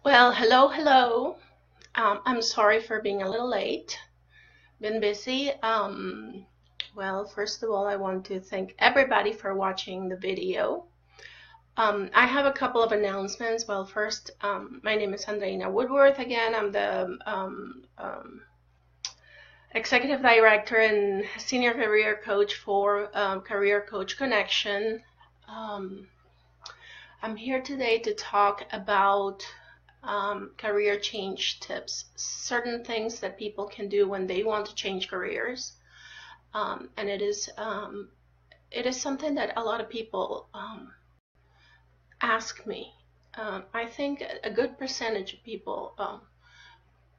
Well, hello. I'm sorry for being a little late. Been busy. Well, first of all, I want to thank everybody for watching the video. I have a couple of announcements. Well, first, my name is Andreina Woodworth again. I'm the Executive Director and Senior Career Coach for Career Coach Connection. I'm here today to talk about career change tips, certain things that people can do when they want to change careers. And it is something that a lot of people ask me. I think a good percentage of people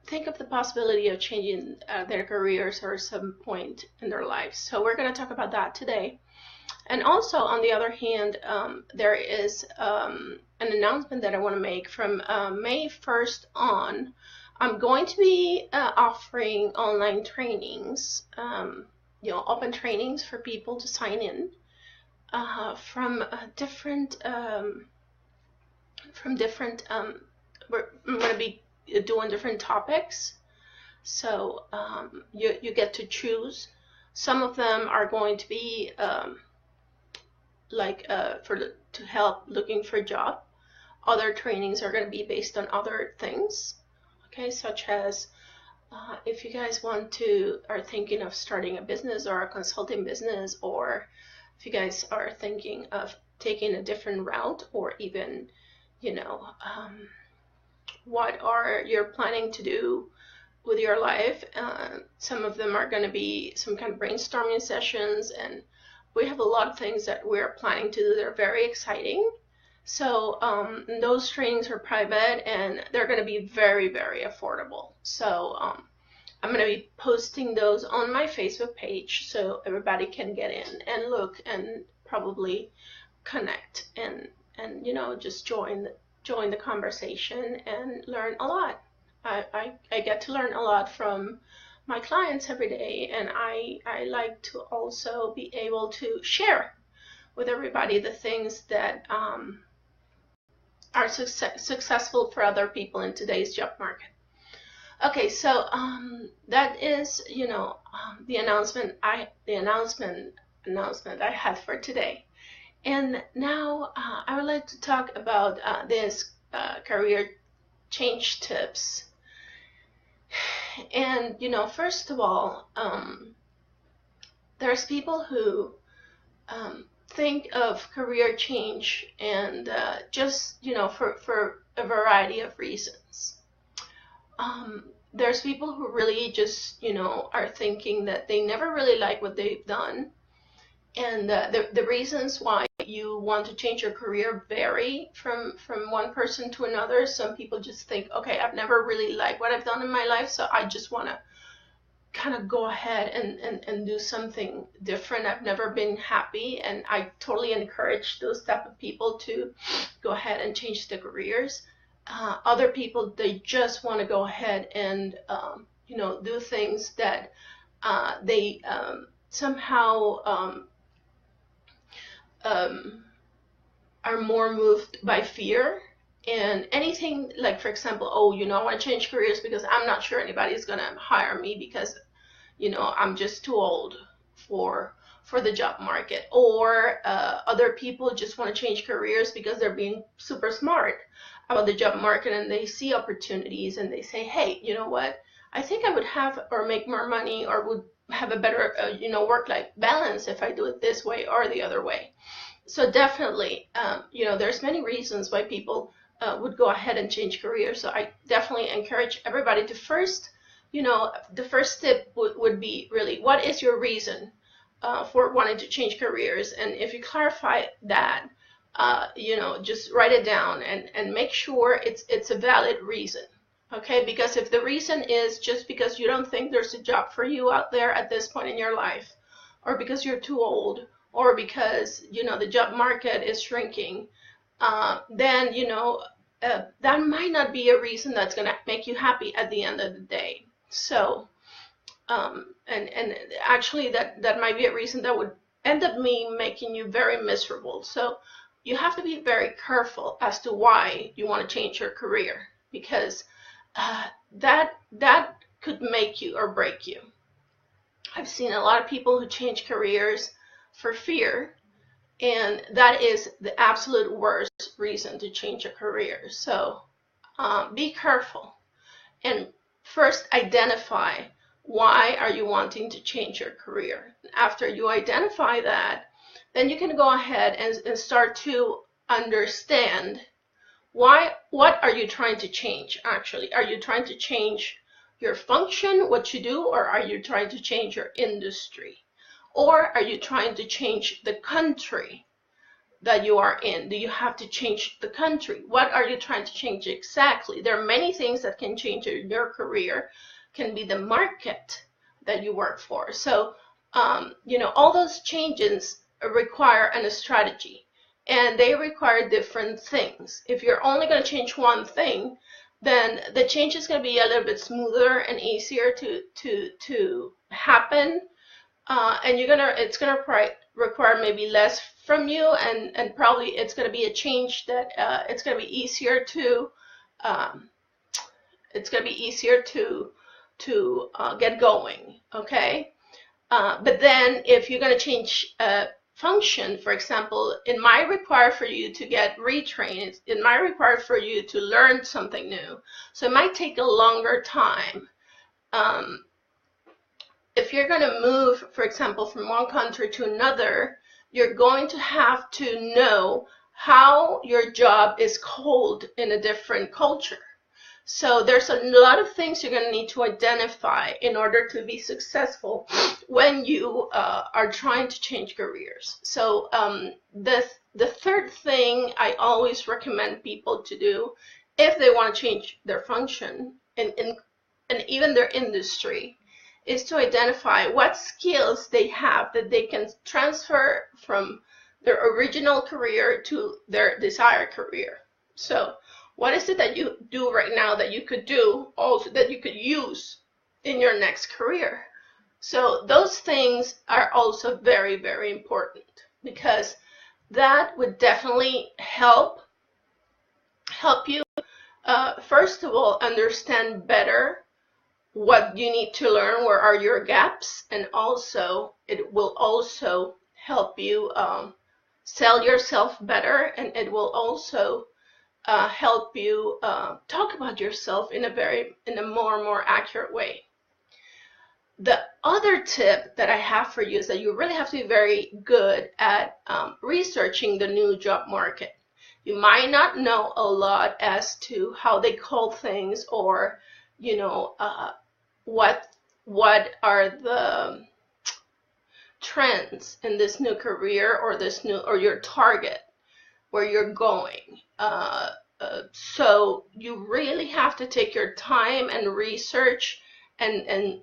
think of the possibility of changing their careers or some point in their lives. So we're going to talk about that today. And also, on the other hand, there is an announcement that I want to make from May 1st on. I'm going to be offering online trainings, open trainings for people to sign in from different. We're going to be doing different topics, so you get to choose. Some of them are going to be to help looking for a job. Other trainings are going to be based on other things, okay, such as if you guys are thinking of starting a business or a consulting business, or if you guys are thinking of taking a different route, or even what are you planning to do with your life. Some of them are going to be some kind of brainstorming sessions, and we have a lot of things that we're planning to do. They're very exciting. So those trainings are private, and they're going to be very, very affordable. So I'm going to be posting those on my Facebook page so everybody can get in and look and probably connect and just join the conversation and learn a lot. I get to learn a lot from my clients every day, and I like to also be able to share with everybody the things that are successful for other people in today's job market. Okay, so that is the announcement I had for today. And now I would like to talk about this career change tips. And first of all, there's people who think of career change and just for a variety of reasons. There's people who really just are thinking that they never really like what they've done, and the reasons why you want to change your career vary from one person to another. Some people just think, okay, I've never really liked what I've done in my life, so I just want to kind of go ahead and do something different. I've never been happy, and I totally encourage those type of people to go ahead and change their careers. Other people, they just want to go ahead and do things that they somehow are more moved by fear. And anything like, for example, I want to change careers because I'm not sure anybody's going to hire me because I'm just too old for the job market. Or other people just want to change careers because they're being super smart about the job market, and they see opportunities and they say, hey, you know what, I think I would have or make more money or would have a better work-life balance if I do it this way or the other way. So definitely there's many reasons why people would go ahead and change careers. So I definitely encourage everybody to first, the first tip would be really, what is your reason for wanting to change careers? And if you clarify that, just write it down and make sure it's a valid reason. Okay, because if the reason is just because you don't think there's a job for you out there at this point in your life, or because you're too old, or because the job market is shrinking, then that might not be a reason that's going to make you happy at the end of the day. So and actually that might be a reason that would end up making you very miserable. So you have to be very careful as to why you want to change your career, because that could make you or break you. I've seen a lot of people who change careers for fear, and that is the absolute worst reason to change a career. So be careful, and first identify why are you wanting to change your career. After you identify that, then you can go ahead and start to understand what are you trying to change actually. Are you trying to change your function, what you do, or are you trying to change your industry? Or are you trying to change the country that you are in? Do you have to change the country? What are you trying to change exactly? There are many things that can change your career. Can be the market that you work for. So, all those changes require a strategy, and they require different things. If you're only going to change one thing, then the change is going to be a little bit smoother and easier to happen, and it's gonna require maybe less from you, and probably it's going to be a change that it's going to be easier to get going. Okay, but then if you're going to change function, for example, it might require for you to get retrained. It might require for you to learn something new. So it might take a longer time. If you're going to move, for example, from one country to another, you're going to have to know how your job is called in a different culture. So there's a lot of things you're going to need to identify in order to be successful when you are trying to change careers. So the third thing I always recommend people to do if they want to change their function and even their industry is to identify what skills they have that they can transfer from their original career to their desired career. So what is it that you do right now that you could do also that you could use in your next career? So those things are also very, very important, because that would definitely help you, first of all, understand better what you need to learn, where are your gaps, and also it will also help you sell yourself better, and it will also help you talk about yourself in a more accurate way. The other tip that I have for you is that you really have to be very good at researching the new job market. You might not know a lot as to how they call things, or what are the trends in this new career, or your target, where you're going. So you really have to take your time and research and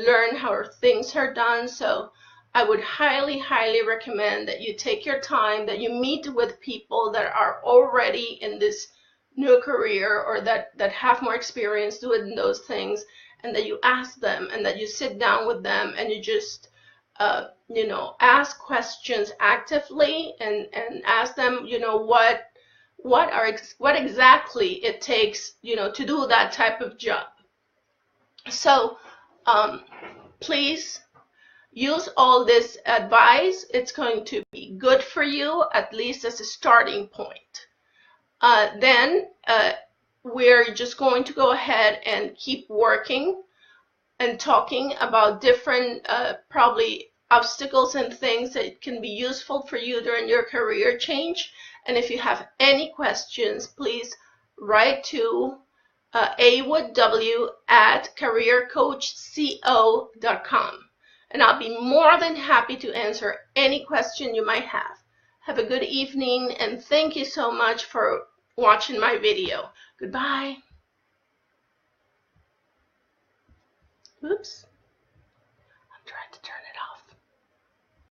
learn how things are done. So I would highly recommend that you take your time, that you meet with people that are already in this new career, or that have more experience doing those things, and that you ask them, and that you sit down with them, and you just ask questions actively, and ask them what exactly it takes to do that type of job. So please use all this advice. It's going to be good for you, at least as a starting point. Then we're just going to go ahead and keep working and talking about different probably obstacles and things that can be useful for you during your career change. And if you have any questions, please write to awoodw@careercoachco.com, and I'll be more than happy to answer any question you might have. Have a good evening, and thank you so much for watching my video. Goodbye. Oops. I'm trying to turn